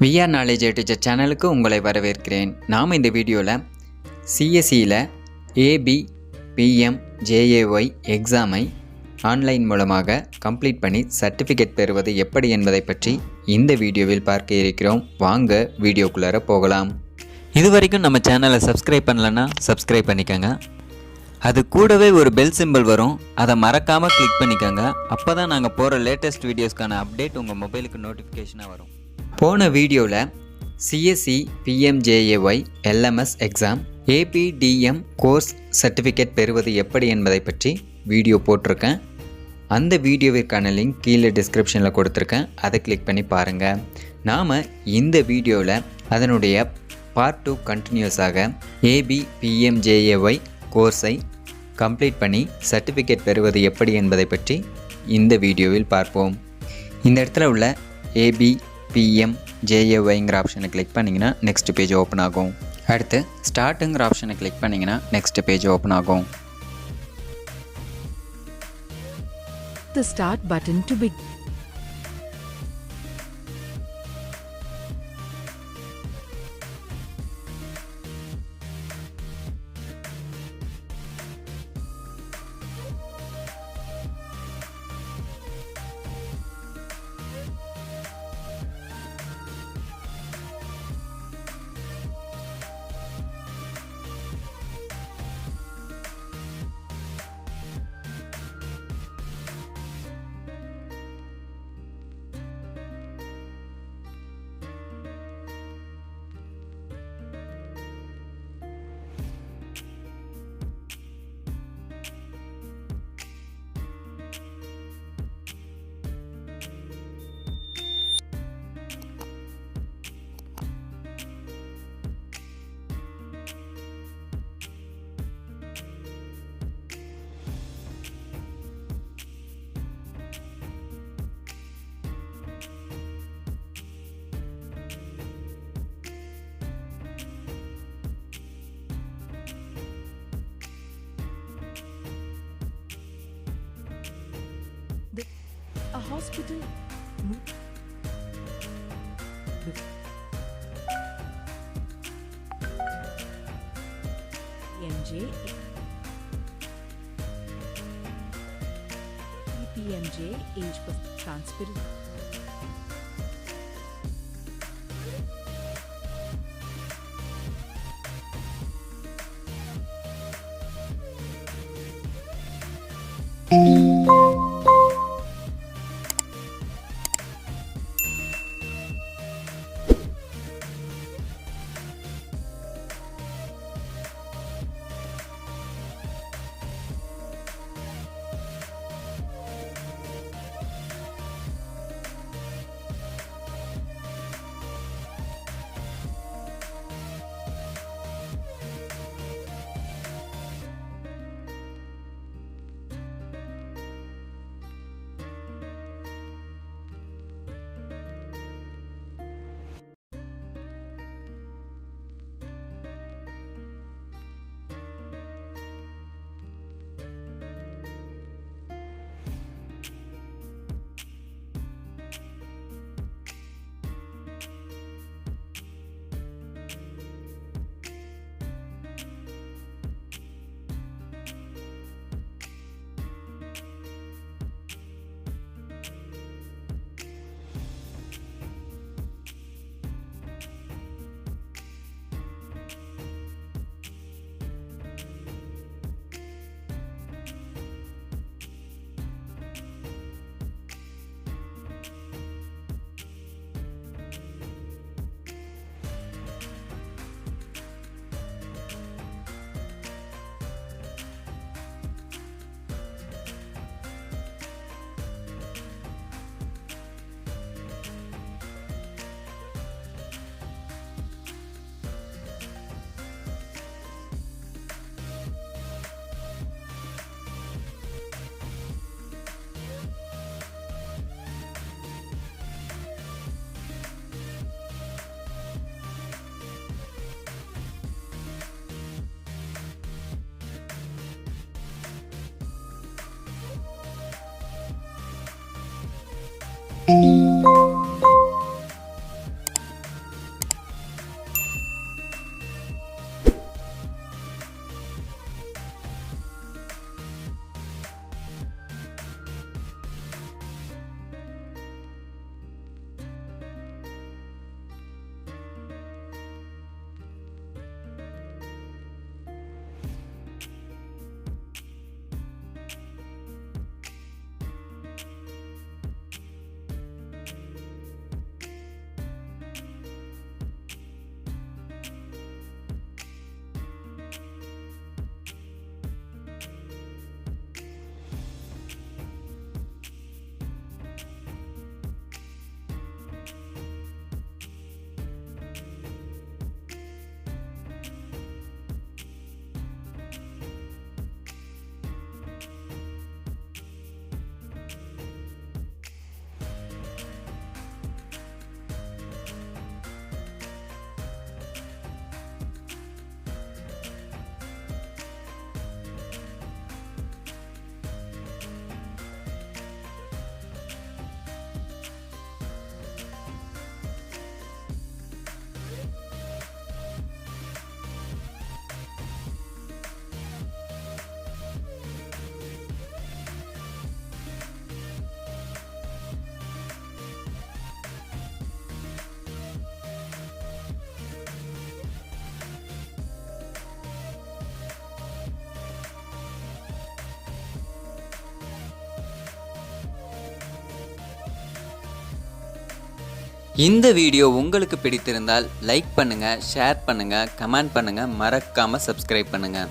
VR knowledge teacher சேனலுக்கு உங்களை வரவேற்கிறேன். நாம் இந்த வீடியோவில் சிஎஸ்சியில் ஏபி பிஎம் ஜேஏஒய் எக்ஸாமை ஆன்லைன் மூலமாக கம்ப்ளீட் பண்ணி சர்டிஃபிகேட் பெறுவது எப்படி என்பதை பற்றி இந்த வீடியோவில் பார்க்க இருக்கிறோம். வாங்க வீடியோக்குள்ளார போகலாம். இது வரைக்கும் நம்ம சேனலை சப்ஸ்கிரைப் பண்ணலன்னா சப்ஸ்கிரைப் பண்ணிக்கோங்க. அது கூடவே ஒரு பெல் சிம்பிள் வரும், அதை மறக்காமல் கிளிக் பண்ணிக்கோங்க. அப்போ தான் நாங்கள் போகிற லேட்டஸ்ட் வீடியோஸ்க்கான அப்டேட் உங்கள் மொபைலுக்கு நோட்டிஃபிகேஷனாக வரும். போன வீடியோவில் CSC PMJAY LMS exam ABDM course certificate பெறுவது எப்படி என்பதை பற்றி வீடியோ போட்டிருக்கேன். அந்த வீடியோவிற்கான லிங்க் கீழே டிஸ்கிரிப்ஷனில் கொடுத்துருக்கேன், அதை கிளிக் பண்ணி பாருங்கள். நாம் இந்த வீடியோவில் அதனுடைய பார்ட் 2 கண்டினியூஸாக ஏபி பிஎம்ஜேஏஒய் கோர்ஸை கம்ப்ளீட் பண்ணி சர்டிஃபிகேட் பெறுவது எப்படி என்பதை பற்றி இந்த வீடியோவில் பார்ப்போம். இந்த இடத்துல உள்ள ஏபி பிஎம் ஜேஏஒய்ங்கிற ஆப்ஷனை கிளிக் பண்ணிங்கன்னா நெக்ஸ்ட் பேஜ் ஓப்பன் ஆகும். அடுத்து ஸ்டார்ட்டுங்கிற ஆப்ஷனை கிளிக் பண்ணிங்கன்னா நெக்ஸ்ட் பேஜ் ஓப்பன் ஆகும். The start button to begin. A hospital. PMJ. PMJ age of transparent. இந்த வீடியோ உங்களுக்கு பிடித்திருந்தால் லைக் பண்ணுங்கள், ஷேர் பண்ணுங்கள், கமெண்ட் பண்ணுங்கள், மறக்காமல் சப்ஸ்கிரைப் பண்ணுங்கள்.